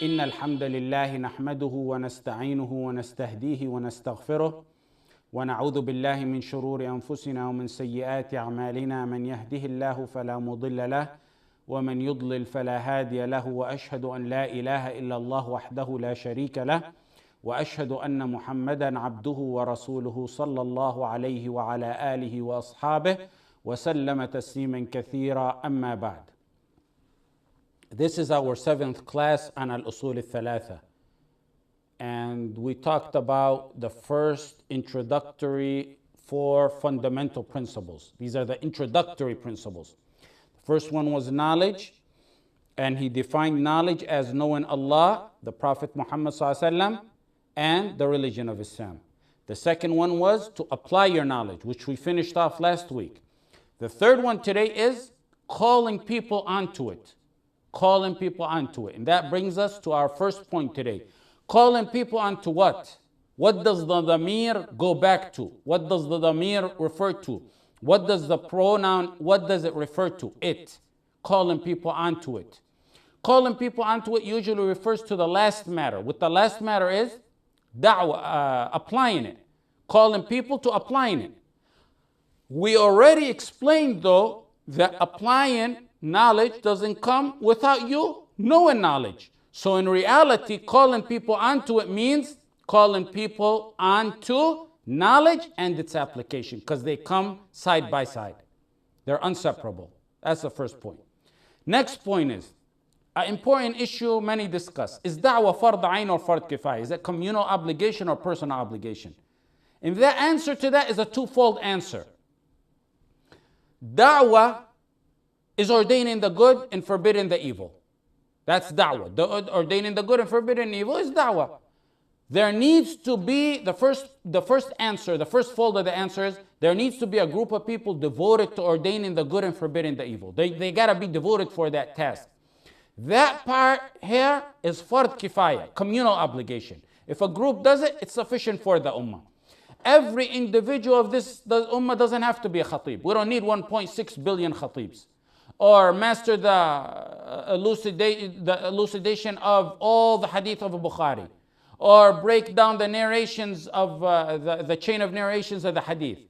إن الحمد لله نحمده ونستعينه ونستهديه ونستغفره ونعوذ بالله من شرور أنفسنا ومن سيئات أعمالنا. من يهده الله فلا مضل له ومن يضلل فلا هادي له، وأشهد أن لا إله إلا الله وحده لا شريك له، وأشهد أن محمدا عبده ورسوله صلى الله عليه وعلى آله وأصحابه وسلم تسليما كثيرا. أما بعد. This is our 7th class on Al-Usul al-Thalatha. And we talked about the first introductory 4 fundamental principles. These are the introductory principles. The first one was knowledge, and he defined knowledge as knowing Allah, the Prophet Muhammad ﷺ, and the religion of Islam. The second one was to apply your knowledge, which we finished off last week. The third one today is calling people onto it. Calling people onto it. And that brings us to our first point today. Calling people onto what? What does the dhamir go back to? What does the dhamir refer to? What does the pronoun, what does it refer to? It. Calling people onto it. Calling people onto it usually refers to the last matter. What the last matter is da'wah, applying it. Calling people to applying it. We already explained though that applying knowledge doesn't come without you knowing knowledge. So in reality, calling people onto it means calling people onto knowledge and its application, because they come side by side. They're inseparable. That's the first point. Next point is an important issue many discuss. Is da'wah fard ayn or fard kifaya? Is it communal obligation or personal obligation? And the answer to that is a twofold answer. Da'wah is ordaining the good and forbidding the evil. That's da'wah. Ordaining the good and forbidding evil is da'wah. There needs to be, the first answer, the first fold of the answer is, there needs to be a group of people devoted to ordaining the good and forbidding the evil. They got to be devoted for that task. That part here is fard kifaya, communal obligation. If a group does it, it's sufficient for the ummah. Every individual of the ummah doesn't have to be a khatib. We don't need 1.6 billion khatibs. Or master the elucidation of all the hadith of Bukhari. Or break down the narrations of the chain of narrations of the hadith.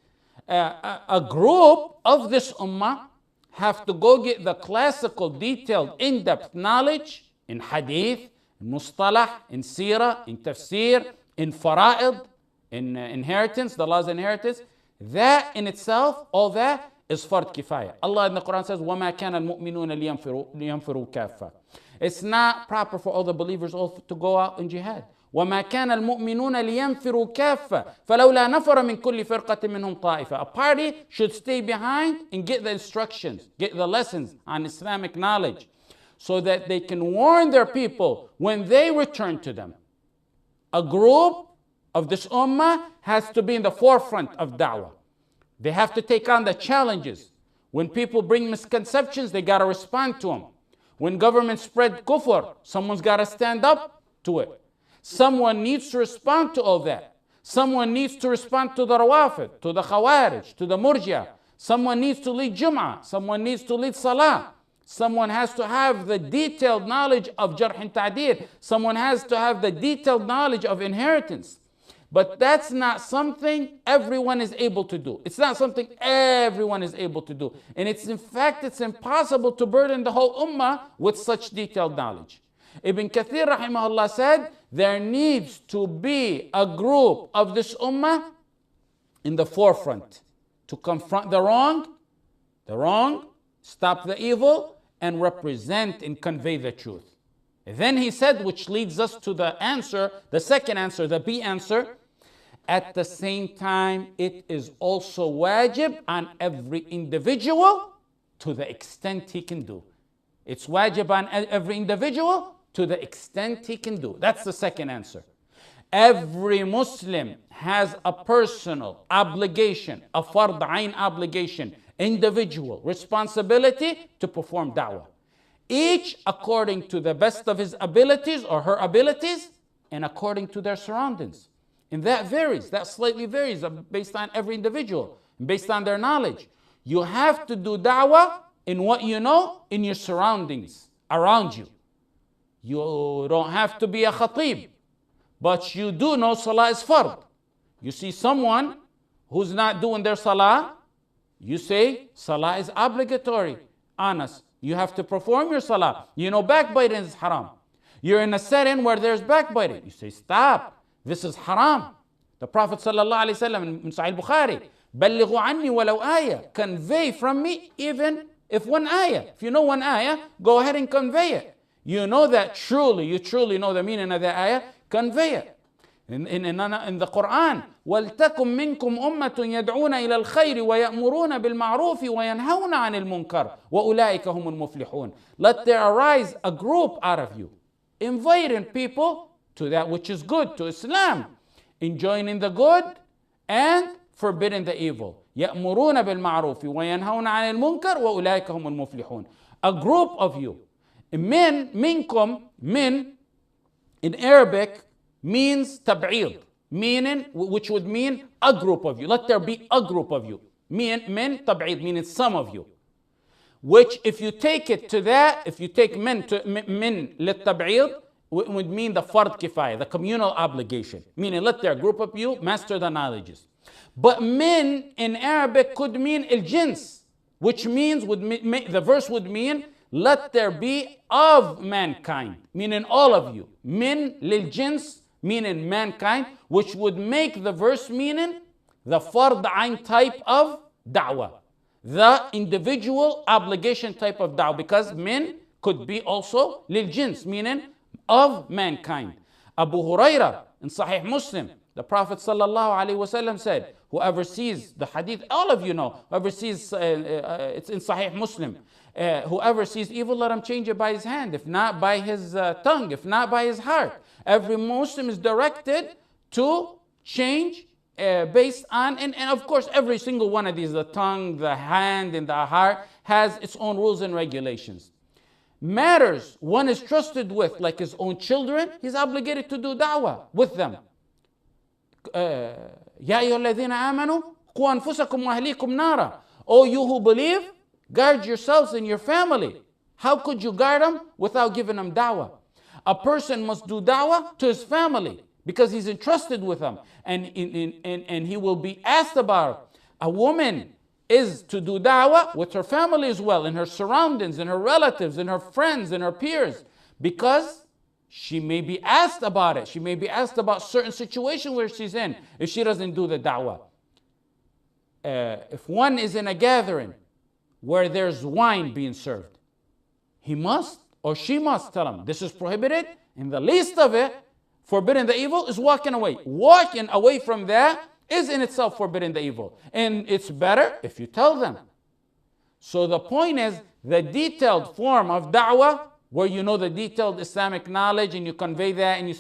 A group of this ummah have to go get the classical, detailed, in-depth knowledge in hadith, in mustalah, in seerah, in tafsir, in fara'id, in inheritance, the laws of inheritance. That in itself, all that is fard kifaya. Allah in the Quran says, وَمَا كَانَ الْمُؤْمِنُونَ لِيَنْفِرُوا كَافَّةً. It's not proper for all the believers to go out in jihad. وَمَا كَانَ الْمُؤْمِنُونَ لِيَنْفِرُوا كَافَّةً فَلَوْلَا نَفَرَ مِنْ كُلِّ فِرْقَةٍ مِّنْهُمْ طَائِفَةٌ. A party should stay behind and get the instructions, get the lessons on Islamic knowledge, so that they can warn their people when they return to them. A group of this ummah has to be in the forefront of da'wah. They have to take on the challenges. When people bring misconceptions, they got to respond to them. When government spread kufr, someone's got to stand up to it. Someone needs to respond to all that. Someone needs to respond to the rawafid, to the khawarij, to the murjia. Someone needs to lead Jum'ah. Someone needs to lead salah. Someone has to have the detailed knowledge of jarh and ta'dil. Someone has to have the detailed knowledge of inheritance. But that's not something everyone is able to do. It's not something everyone is able to do. And in fact, it's impossible to burden the whole ummah with such detailed knowledge. Ibn Kathir rahimahullah said, there needs to be a group of this ummah in the forefront to confront the wrong, stop the evil, and represent and convey the truth. And then he said, which leads us to the answer, the second answer, the B answer. At the same time, it is also wajib on every individual to the extent he can do. It's wajib on every individual to the extent he can do. That's the second answer. Every Muslim has a personal obligation, a fard ayn obligation, individual responsibility to perform da'wah. Each according to the best of his abilities or her abilities and according to their surroundings. And that varies, that slightly varies based on every individual, based on their knowledge. You have to do da'wah in what you know, in your surroundings, around you. You don't have to be a khatib, but you do know salah is fard. You see someone who's not doing their salah, you say salah is obligatory on us. You have to perform your salah. You know backbiting is haram. You're in a setting where there's backbiting. You say stop, this is haram. The Prophet sallallahu alaihi wasallam in Sahih Bukhari, بلغوا عني ولو آية, convey from me even if one ayah. If you know one ayah, go ahead and convey it. You know that truly, you truly know the meaning of that ayah, convey it. In the Quran, وَلْتَكُمْ مِنْكُمْ أُمَّةٌ يَدْعُونَ إِلَى الْخَيْرِ وَيَأْمُرُونَ بِالْمَعْرُوفِ وَيَنْهَوْنَ عَنِ الْمُنْكَرِ وَأُولَٰئِكَ هُمُ الْمُفْلِحُونَ. Let there arise a group out of you, inviting people to that which is good, to Islam, enjoining the good and forbidding the evil. يَأْمُرُونَ بِالْمَعْرُوفِ وَيَنْهَوْنَ عَنِ الْمُنْكَرِ وَأُولَٰئِكَ هُمُ الْمُفْلِحُونَ. A group of you. Min, minkum, min, in Arabic, means tab'id, meaning, which would mean a group of you. Let there be a group of you. Min tab'id, meaning some of you. Which, if you take it to that, if you take min lit tab'id, would mean the fard kifaya, the communal obligation. Meaning, let there a group of you master the knowledges. But min in Arabic could mean al-jins, which means, the verse would mean, let there be of mankind, meaning all of you. Min lil jins, meaning mankind, which would make the verse meaning the fard ain type of da'wah, the individual obligation type of da'wah, because min could be also lil jins, meaning of mankind. Abu Huraira in Sahih Muslim, the Prophet sallallahu alaihi wasallam said, whoever sees the hadith, all of you know, whoever sees, it's in Sahih Muslim, whoever sees evil, let him change it by his hand, if not by his tongue, if not by his heart. Every Muslim is directed to change based on, and of course every single one of these, the tongue, the hand, and the heart, has its own rules and regulations. Matters one is trusted with, like his own children, he's obligated to do da'wah with them. يا أيها الذين آمنوا قوا أنفسكم وأهليكم نارا. O you who believe, guard yourselves and your family. How could you guard them without giving them da'wah? A person must do da'wah to his family because he's entrusted with them, and he will be asked about it. A woman is to do da'wah with her family as well, in her surroundings, in her relatives, in her friends, in her peers, because she may be asked about it. She may be asked about certain situation where she's in if she doesn't do the da'wah. If one is in a gathering where there's wine being served, he must or she must tell him this is prohibited, and the least of it, forbidding the evil, is walking away. Walking away from that is in itself forbidding the evil, and it's better if you tell them. So the point is, the detailed form of da'wah, where you know the detailed Islamic knowledge and you convey that, and you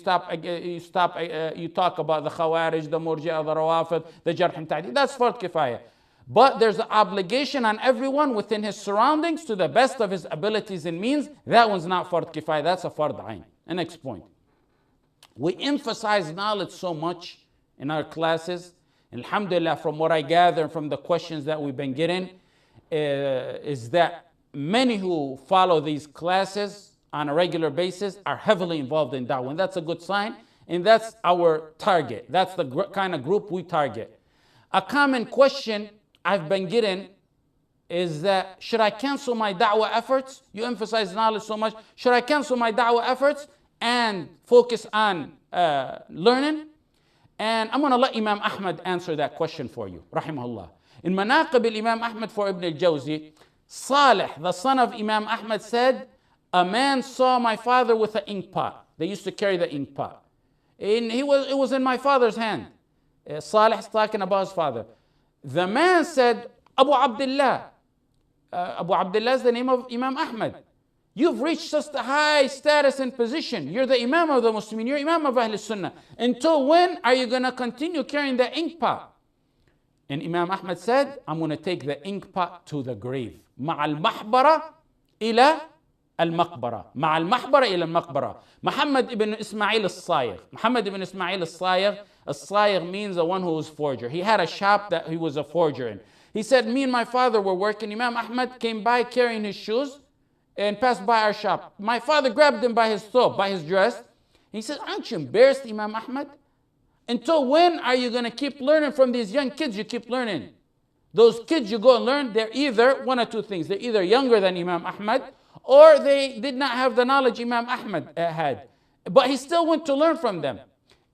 talk about the Khawarij, the Murji'ah, the Rawafid, the Jarh and Ta'deel, that's fard kifaya. But there's an obligation on everyone within his surroundings to the best of his abilities and means. That one's not fard kifaya, that's a fard ain. The next point. We emphasize knowledge so much in our classes. Alhamdulillah, from what I gather from the questions that we've been getting, is that many who follow these classes on a regular basis are heavily involved in da'wah. And that's a good sign. And that's our target. That's the kind of group we target. A common question I've been getting is that, should I cancel my da'wah efforts? You emphasize knowledge so much. Should I cancel my da'wah efforts and focus on learning? And I'm going to let Imam Ahmad answer that question for you, rahimahullah. In Manaqib al-Imam Ahmad for Ibn al-Jawzi, Salih, the son of Imam Ahmad, said, a man saw my father with an ink pot. They used to carry the ink pot. And it was in my father's hand. Salih is talking about his father. The man said, Abu Abdullah. Abu Abdullah is the name of Imam Ahmad. You've reached such a high status and position. You're the Imam of the Muslimin. You're Imam of Ahl Sunnah. Until when are you going to continue carrying the ink pot? And Imam Ahmad said, I'm going to take the ink pot to the grave. مع المحبرة إلى المقبرة. مع المحبرة إلى المقبرة. Muhammad ibn Ismail al-Sayyigh. Muhammad ibn Ismail al-Sayyigh. Al-Sayyigh means the one who was forger. He had a shop that he was a forger in. He said, me and my father were working. Imam Ahmad came by carrying his shoes. and passed by our shop. My father grabbed him by his thawb, by his dress. He says, aren't you embarrassed, Imam Ahmad? Until when are you going to keep learning from these young kids? You keep learning. Those kids you go and learn, they're either one or two things. They're either younger than Imam Ahmad, or they did not have the knowledge Imam Ahmad had. But he still went to learn from them.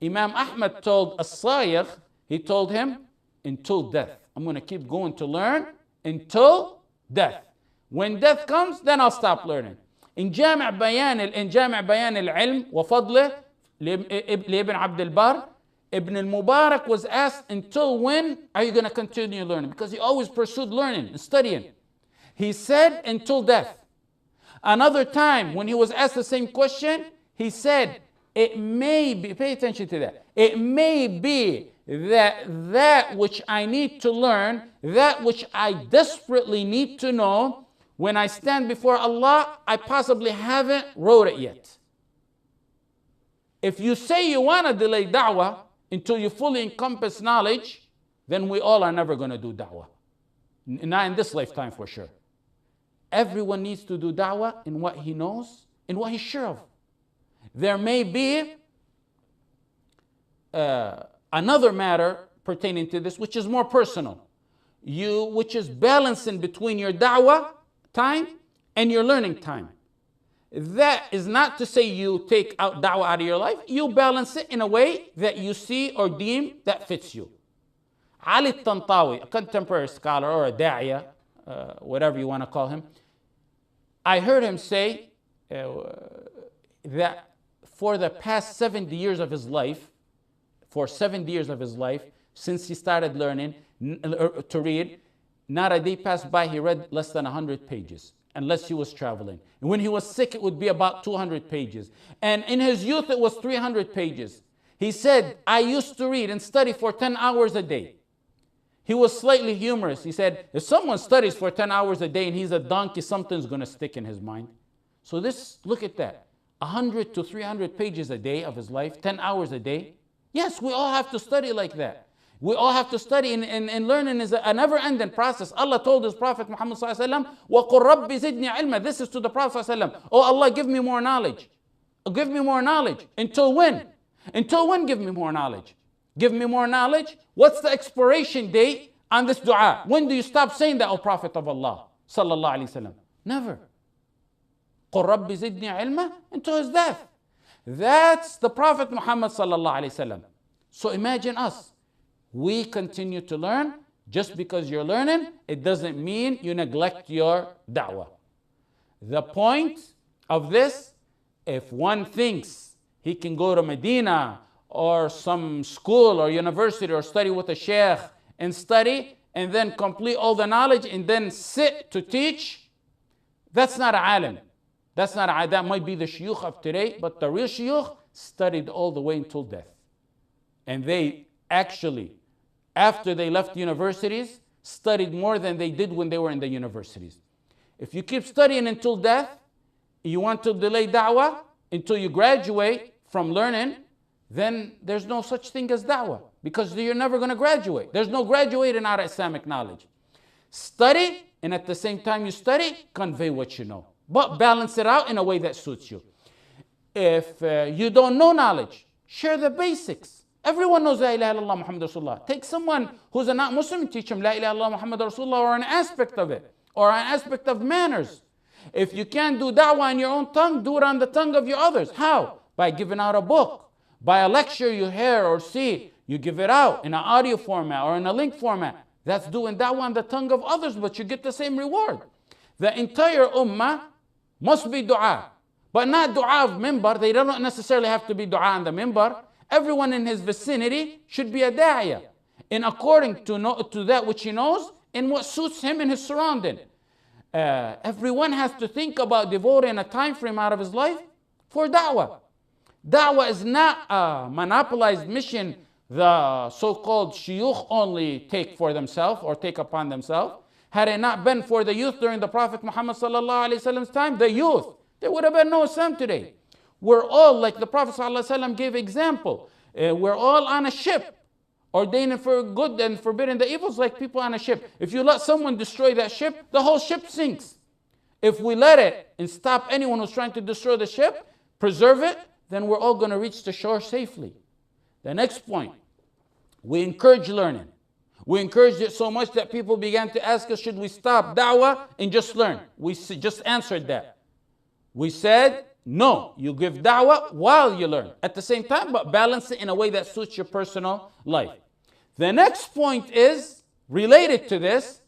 Imam Ahmad told As-Sayigh, he told him, until death. I'm going to keep going to learn until death. When death comes, then I'll stop learning. In Jami' Bayan al-Ilm wa Fadlih, Ibn Abd al-Barr, Ibn al-Mubarak was asked, until when are you going to continue learning? Because he always pursued learning and studying. He said, until death. Another time, when he was asked the same question, he said, it may be, pay attention to that, it may be that which I need to learn, that which I desperately need to know, when I stand before Allah, I possibly haven't wrote it yet. If you say you want to delay da'wah until you fully encompass knowledge, then we all are never going to do da'wah. Not in this lifetime for sure. Everyone needs to do da'wah in what he knows, in what he's sure of. There may be another matter pertaining to this, which is more personal. Which is balancing between your da'wah time and your learning time. That is not to say you take out da'wah out of your life. You balance it in a way that you see or deem that fits you. Ali Tantawi, a contemporary scholar or a da'iyah, whatever you want to call him, I heard him say that for the past 70 years of his life, since he started learning to read, not a day passed by he read less than 100 pages, unless he was traveling. And when he was sick, it would be about 200 pages. And in his youth, it was 300 pages. He said, I used to read and study for 10 hours a day. He was slightly humorous. He said, if someone studies for 10 hours a day and he's a donkey, something's going to stick in his mind. So look at that. 100 to 300 pages a day of his life, 10 hours a day. Yes, we all have to study like that. We all have to study, and learning is a never-ending process. Allah told His Prophet Muhammad ﷺ, وَقُلْ رَبِّ زِدْنِي عِلْمًا. This is to the Prophet ﷺ. Oh Allah, give me more knowledge. Give me more knowledge. Until when? Until when give me more knowledge? Give me more knowledge? What's the expiration date on this dua? When do you stop saying that, O Prophet of Allah sallallahu alaihi wasallam? Never. قُلْ رَبِّ زِدْنِي عِلْمًا, until his death. That's the Prophet Muhammad sallallahu alaihi wasallam. So imagine us. We continue to learn. Just because you're learning, it doesn't mean you neglect your da'wah. The point of this, if one thinks he can go to Medina or some school or university or study with a sheikh and study and then complete all the knowledge and then sit to teach, that's not a alim. That might be the shuyukh of today, but the real shuyukh studied all the way until death. And they actually, after they left universities, studied more than they did when they were in the universities. If you keep studying until death, you want to delay da'wah until you graduate from learning, then there's no such thing as da'wah, because you're never going to graduate. There's no graduating out of Islamic knowledge. Study, and at the same time you study, convey what you know. But balance it out in a way that suits you. If you don't know knowledge, share the basics. Everyone knows La ilaha illallah Muhammad Rasulullah. Take someone who's a not Muslim and teach him La ilaha illallah Muhammad Rasulullah, or an aspect of it, or an aspect of manners. If you can't do da'wah in your own tongue, do it on the tongue of your others. How? By giving out a book. By a lecture you hear or see, you give it out in an audio format or in a link format. That's doing da'wah on the tongue of others, but you get the same reward. The entire ummah must be dua, but not dua of mimbar. They don't necessarily have to be dua on the mimbar. Everyone in his vicinity should be a da'iyah, in according to that which he knows and what suits him in his surrounding. Everyone has to think about devoting a time frame out of his life for da'wah. Da'wah is not a monopolized mission the so-called shuyukh only take for themselves or take upon themselves. Had it not been for the youth during the Prophet Muhammad sallallahu alaihi wasallam's time, the youth, there would have been no Islam today. We're all, like the Prophet sallallahu alaihi wasallam gave example, we're all on a ship, ordaining for good and forbidding the evils, like people on a ship. If you let someone destroy that ship, the whole ship sinks. If we let it and stop anyone who's trying to destroy the ship, preserve it, then we're all going to reach the shore safely. The next point, we encourage learning. We encouraged it so much that people began to ask us, should we stop da'wah and just learn? We just answered that. We said, no, you give da'wah while you learn. At the same time, but balance it in a way that suits your personal life. The next point is, related to this,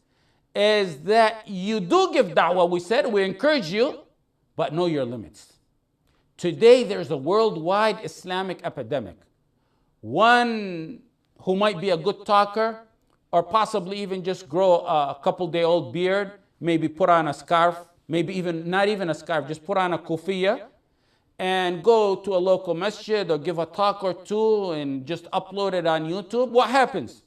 is that you do give da'wah, we said, we encourage you, but know your limits. Today, there's a worldwide Islamic epidemic. One who might be a good talker, or possibly even just grow a couple-day-old beard, maybe put on a scarf, maybe even not even a scarf, just put on a kufiya, and go to a local masjid or give a talk or two and just upload it on YouTube. What happens?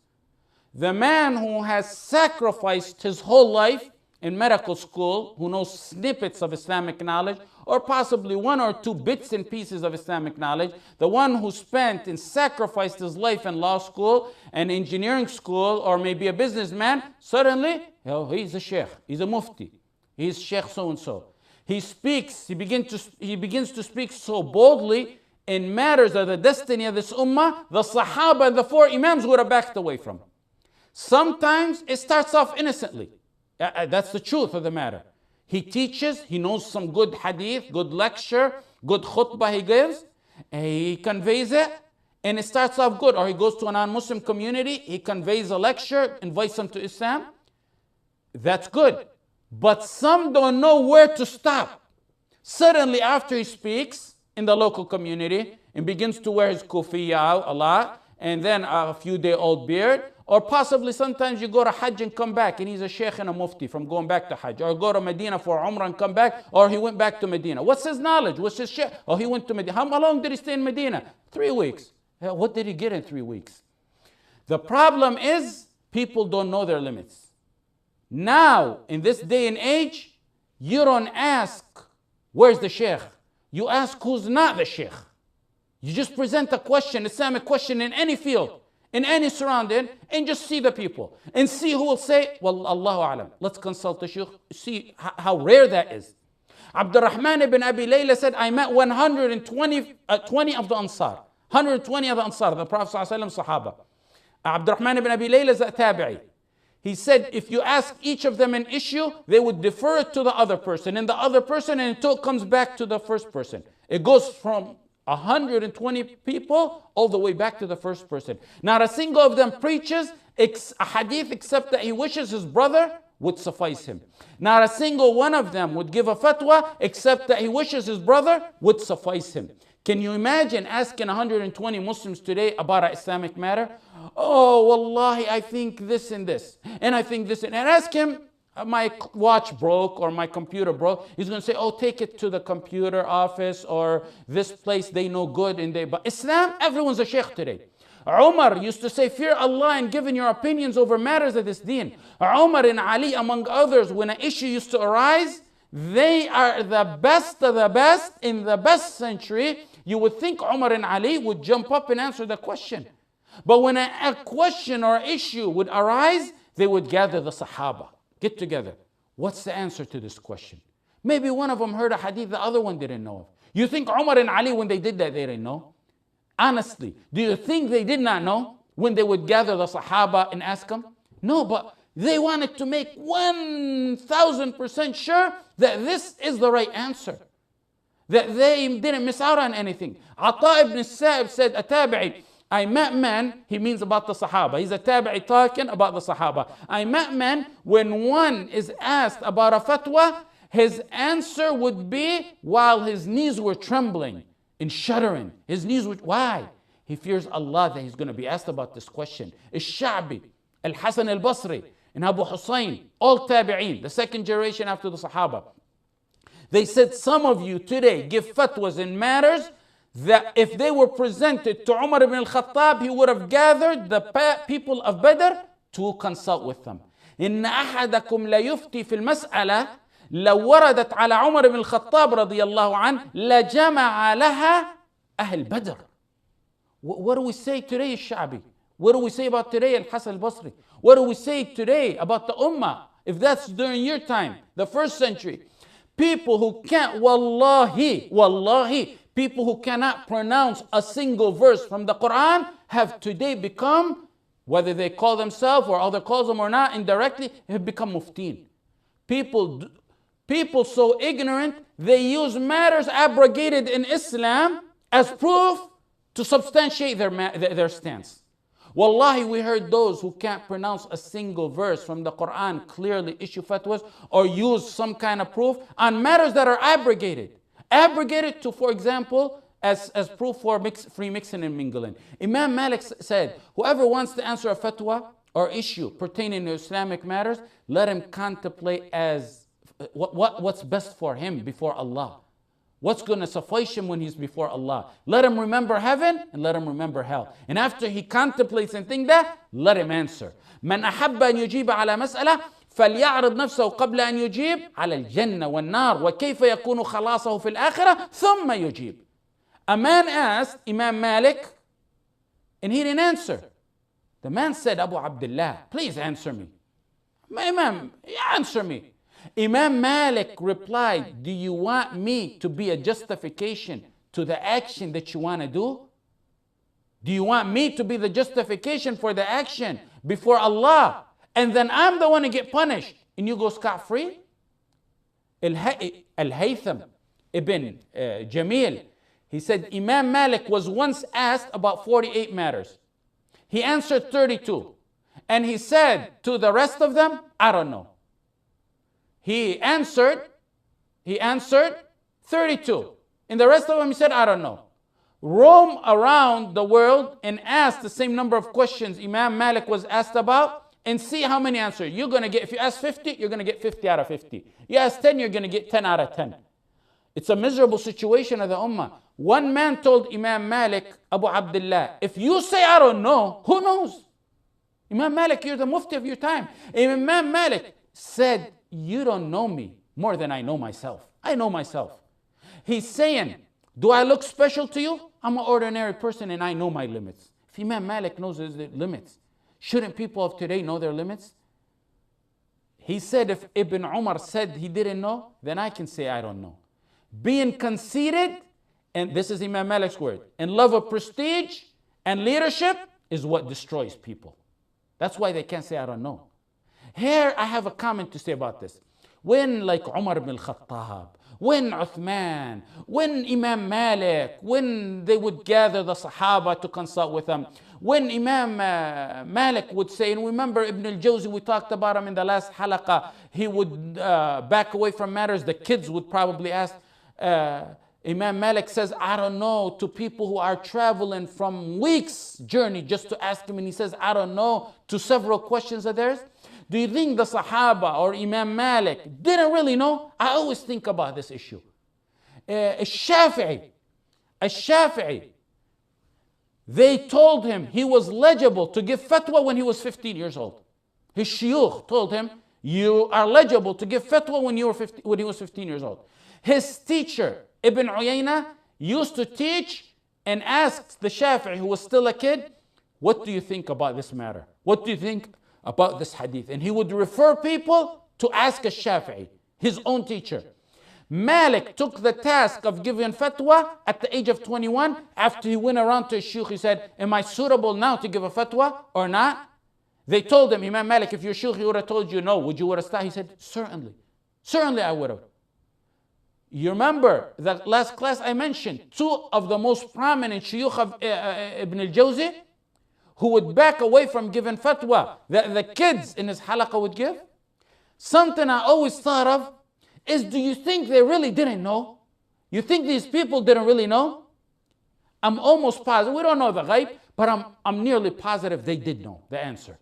The man who has sacrificed his whole life in medical school, who knows snippets of Islamic knowledge, or possibly one or two bits and pieces of Islamic knowledge, the one who spent and sacrificed his life in law school and engineering school, or maybe a businessman, suddenly, he's a sheikh, he's a mufti, he's sheikh so-and-so. He begins to speak so boldly in matters of the destiny of this ummah, the Sahaba and the four Imams would have backed away from. Sometimes it starts off innocently. That's the truth of the matter. He teaches, he knows some good hadith, good lecture, good khutbah he gives, and he conveys it, and it starts off good. Or he goes to a non-Muslim community, he conveys a lecture, invites them to Islam. That's good. But some don't know where to stop. Suddenly after he speaks in the local community and begins to wear his kufiya out a lot, and then a few-day-old beard, or possibly sometimes you go to Hajj and come back and he's a sheikh and a mufti from going back to Hajj, or go to Medina for Umrah and come back, or he went back to Medina. What's his knowledge? What's his sheikh? Oh, he went to Medina. How long did he stay in Medina? 3 weeks. What did he get in 3 weeks? The problem is people don't know their limits. Now, in this day and age, you don't ask, where's the sheikh? You ask who's not the sheikh. You just present a question, Islamic question in any field, in any surrounding, and just see the people. And see who will say, well, Allahu A'lam. Let's consult the sheikh, see how rare that is. Abdurrahman ibn Abi Layla said, I met 120 of the Ansar. 120 of the Ansar, the Prophet ﷺ Sahaba. Abdurrahman ibn Abi Layla is a tabi'i. He said, if you ask each of them an issue, they would defer it to the other person, and the other person, and until it comes back to the first person. It goes from 120 people all the way back to the first person. Not a single of them preaches a hadith except that he wishes his brother would suffice him. Not a single one of them would give a fatwa except that he wishes his brother would suffice him. Can you imagine asking 120 Muslims today about an Islamic matter? Oh, wallahi, I think this and this. And I think this and ask him, my watch broke or my computer broke. He's going to say, oh, take it to the computer office or this place, they know good. But Islam, everyone's a sheikh today. Umar used to say, fear Allah and giving your opinions over matters of this deen. Umar and Ali, among others, when an issue used to arise, they are the best of the best in the best century. You would think Umar and Ali would jump up and answer the question. But when a question or issue would arise, they would gather the Sahaba, get together. What's the answer to this question? Maybe one of them heard a hadith the other one didn't know of. You think Umar and Ali, when they did that, they didn't know? Honestly, do you think they did not know when they would gather the Sahaba and ask them? No, but they wanted to make 1,000% sure that this is the right answer, that they didn't miss out on anything. Ata ibn Sa'ib said, a tabi'i, I met men, he means about the Sahaba. He's a tabi'i talking about the Sahaba. I met men, when one is asked about a fatwa, his answer would be while his knees were trembling and shuddering. His knees would, why? He fears Allah that he's going to be asked about this question. Al-Sha'bi, Al-Hasan al-Basri, and Abu Hussein, all tabi'een, the second generation after the Sahaba. They said, some of you today give fatwas in matters that if they were presented to Umar ibn al-Khattab, he would have gathered the people of Badr to consult with them. إن أحدكم لا يفتي في المسألة لو وردت على عمر بن الخطاب رضي الله عنه لجمع لها أهل بدر. What do we say today, Sha'bi? What do we say about today, Al-Hasan al-Basri? What do we say today about the Ummah? If that's during your time, the first century. People who can't, wallahi, people who cannot pronounce a single verse from the Quran have today become, whether they call themselves or other calls them or not, indirectly, have become muftin. People so ignorant, they use matters abrogated in Islam as proof to substantiate their stance. Wallahi, we heard those who can't pronounce a single verse from the Quran clearly issue fatwas or use some kind of proof on matters that are abrogated. Abrogated to, for example, as proof for free mixing and mingling. Imam Malik said, whoever wants to answer a fatwa or issue pertaining to Islamic matters, let him contemplate as what's best for him before Allah. What's going to suffice him when he's before Allah? Let him remember heaven and let him remember hell. And after he contemplates and think that, let him answer. من أحب أن يجيب على مسألة فليعرض نفسه قبل أن يجيب على الجنة والنار وكيف يكون خلاصه في الآخرة ثم يجيب. A man asked Imam Malik and he didn't answer. The man said, Abu Abdullah, please answer me. Imam, answer me. Imam Malik replied, do you want me to be a justification to the action that you want to do? Do you want me to be the justification for the action before Allah? And then I'm the one to get punished and you go scot-free? Al-Haytham ibn Jamil, he said, Imam Malik was once asked about 48 matters. He answered 32. And he said to the rest of them, I don't know. He answered 32. And the rest of them, he said, I don't know. Roam around the world and ask the same number of questions Imam Malik was asked about and see how many answers. You're going to get, if you ask 50, you're going to get 50 out of 50. You ask 10, you're going to get 10 out of 10. It's a miserable situation of the ummah. One man told Imam Malik, Abu Abdullah, if you say I don't know, who knows? Imam Malik, you're the mufti of your time. Imam Malik said, you don't know me more than I know myself. I know myself. He's saying, do I look special to you? I'm an ordinary person and I know my limits. If Imam Malik knows his limits, shouldn't people of today know their limits? He said if Ibn Umar said he didn't know, then I can say I don't know. Being conceited, and this is Imam Malik's word, and love of prestige and leadership is what destroys people. That's why they can't say I don't know. Here I have a comment to say about this. When like Umar ibn al-Khattab, when Uthman, when Imam Malik, when they would gather the Sahaba to consult with them, when Imam Malik would say, and remember Ibn al-Jawzi, we talked about him in the last halaqah, he would back away from matters. The kids would probably ask, Imam Malik says, I don't know, to people who are traveling from weeks journey just to ask him, and he says, I don't know, to several questions of theirs. Do you think the Sahaba or Imam Malik didn't really know? I always think about this issue. Al-Shafi'i, they told him he was legible to give fatwa when he was 15 years old. His shuyukh told him, you are legible to give fatwa when he was 15 years old. His teacher, Ibn Uyayna, used to teach and ask the Shafi'i, who was still a kid, what do you think about this matter? What do you think about this hadith? And he would refer people to ask a Shafi'i, his own teacher. Malik took the task of giving fatwa at the age of 21. After he went around to his shuyukh, he said, am I suitable now to give a fatwa or not? They told him, Imam Malik, if your shuyukh would have told you no, would you have stopped? He said, certainly. Certainly I would have. You remember that last class I mentioned, two of the most prominent shuyukh of Ibn al-Jawzi, who would back away from giving fatwa that the kids in his halaqah would give. Something I always thought of is, do you think they really didn't know? You think these people didn't really know? I'm almost positive, we don't know the ghaib, but I'm nearly positive they did know the answer.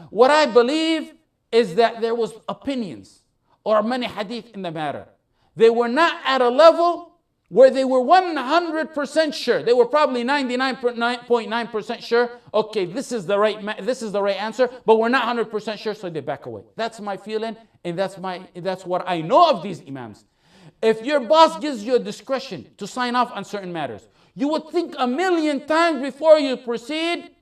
What I believe is that there was opinions or many hadith in the matter. They were not at a level where they were 100% sure. They were probably 99.9% sure. Okay, this is the right answer, but we're not 100% sure, so they back away. That's my feeling, and that's what I know of these imams. If your boss gives you a discretion to sign off on certain matters, you would think a million times before you proceed,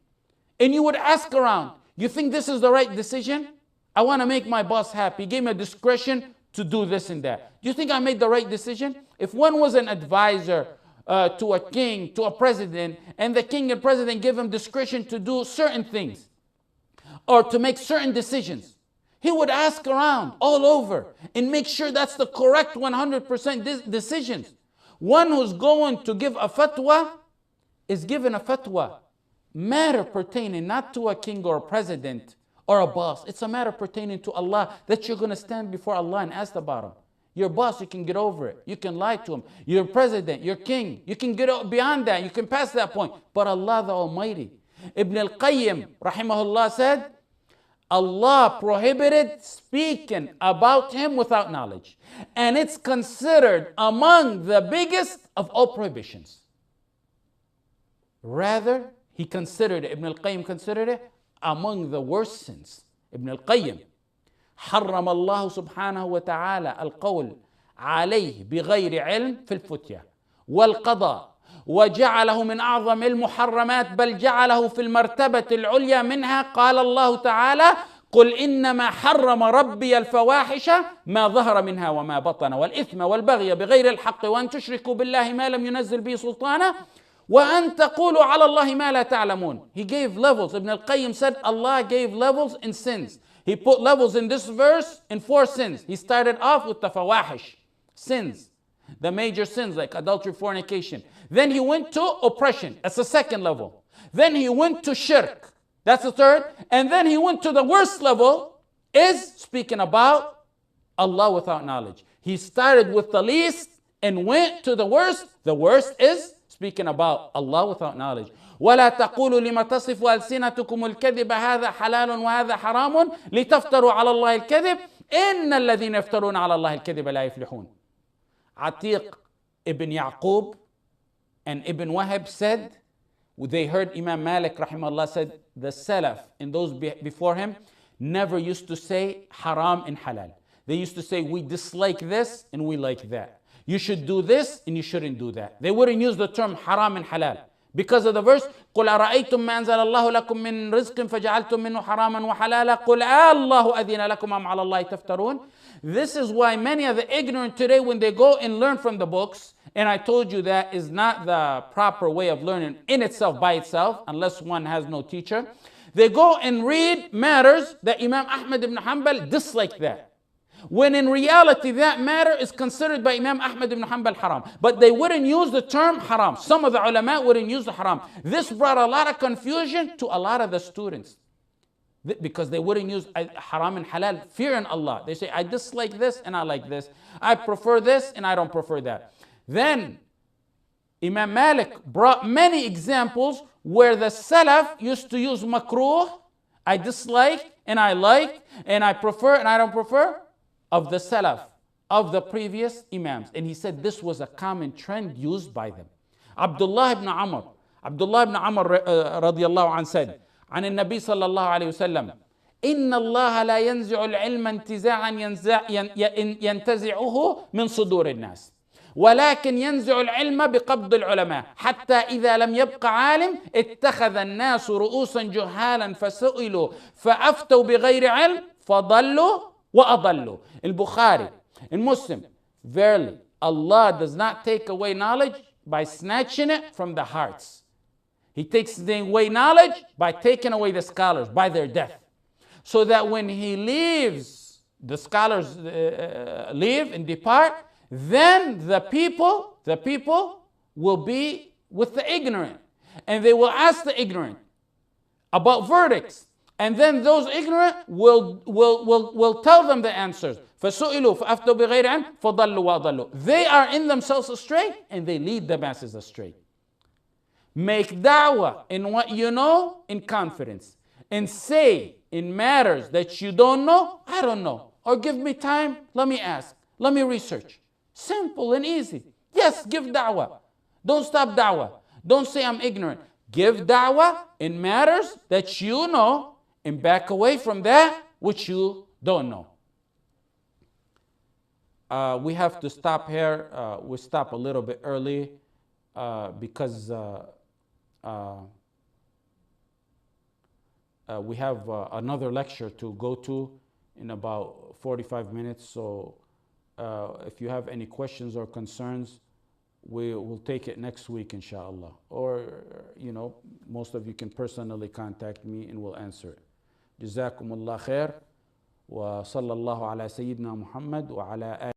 and you would ask around, you think this is the right decision? I want to make my boss happy. He gave me a discretion to do this and that. Do you think I made the right decision? If one was an advisor to a king, to a president, and the king and president give him discretion to do certain things or to make certain decisions, he would ask around all over and make sure that's the correct 100% decisions. One who's going to give a fatwa is given a fatwa, matter pertaining not to a king or a president or a boss. It's a matter pertaining to Allah that you're going to stand before Allah and ask about him. Your boss, you can get over it. You can lie to him. Your president, your king, you can get beyond that. You can pass that point. But Allah the Almighty. Ibn al-Qayyim, rahimahullah, said, Allah prohibited speaking about him without knowledge. And it's considered among the biggest of all prohibitions. Rather, he considered it, Ibn al-Qayyim considered it among the worst sins. Ibn al-Qayyim, حرم الله سبحانه وتعالى القول عليه بغير علم في الفتية والقضاء وجعله من أعظم المحرمات بل جعله في المرتبة العليا منها. قال الله تعالى قل إنما حرم ربي الفواحش ما ظهر منها وما بطن والإثم والبغي بغير الحق وأن تشركوا بالله ما لم ينزل به سلطانا وأن تقولوا على الله ما لا تعلمون. He gave levels. Ibn al-Qayyim said Allah gave levels in sins. He put levels in this verse in 4 sins. He started off with the fawahish, sins, the major sins like adultery, fornication. Then he went to oppression. That's the second level. Then he went to shirk. That's the third. And then he went to the worst level, is speaking about Allah without knowledge. He started with the least and went to the worst. The worst is speaking about Allah without knowledge. ولا تقولوا لما تصف ألسنتكم الكذب هذا حلال وهذا حرام لتفتروا على الله الكذب إن الذين يفترون على الله الكذب لا يفلحون. Atiq ibn Yaqub and Ibn Wahab said, they heard Imam Malik rahimahullah said, the Salaf and those before him never used to say haram and halal. They used to say we dislike this and we like that. You should do this and you shouldn't do that. They wouldn't use the term haram and halal. Because of the verse, قُلْ أَرَأَيْتُمْ مَا أَنزَلَ اللَّهُ لَكُم مِّن رِزْقٍ فَجَعَلْتُم مِّنْهُ حَرَامًا وَحَلَالًا قُلْ اللَّهُ أَذِنَ لَكُمْ أَمْ عَلَى اللَّهِ تَفْتَرُونَ. This is why many of the ignorant today, when they go and learn from the books, and I told you that is not the proper way of learning in itself, by itself, unless one has no teacher. They go and read matters that Imam Ahmad ibn Hanbal disliked that. When in reality that matter is considered by Imam Ahmad ibn Hanbal haram. But they wouldn't use the term haram. Some of the ulama wouldn't use the haram. This brought a lot of confusion to a lot of the students. Because they wouldn't use haram and halal, fearing Allah. They say, I dislike this and I like this. I prefer this and I don't prefer that. Then Imam Malik brought many examples where the Salaf used to use makruh, I dislike and I like, and I prefer and I don't prefer, of the Salaf, of the previous Imams. And he said this was a common trend used by them. Abdullah ibn Amr radiallahu anh said, عن النبي صلى الله عليه وسلم إن الله لا ينزع العلم انتزاعا ينتزعه من صدور الناس ولكن ينزع العلم بقبض العلماء حتى إذا لم يبق عالم اتخذ الناس رؤوسا جهالا فسئلوا فأفتوا بغير علم فضلوا وأضلوا. البخاري and Muslim, verily Allah does not take away knowledge by snatching it from the hearts. He takes away knowledge by taking away the scholars by their death. So that when he leaves, the scholars leave and depart, then the people will be with the ignorant. And they will ask the ignorant about verdicts. And then those ignorant will tell them the answers. فَسُئِلُوا فَأَفْتَوْا بِغَيْرِ عِلْمٍ فَضَلُّوا وَأَضَلُّوا. They are in themselves astray and they lead the masses astray. Make da'wah in what you know in confidence. And say in matters that you don't know, I don't know. Or give me time, let me ask. Let me research. Simple and easy. Yes, give da'wah. Don't stop da'wah. Don't say I'm ignorant. Give da'wah in matters that you know and back away from that which you don't know. We have to stop here. We'll stop a little bit early because we have another lecture to go to in about 45 minutes. So If you have any questions or concerns, we will take it next week, inshallah. Or, most of you can personally contact me and we'll answer it. جزاكم الله خير وصلى الله على سيدنا محمد وعلى آله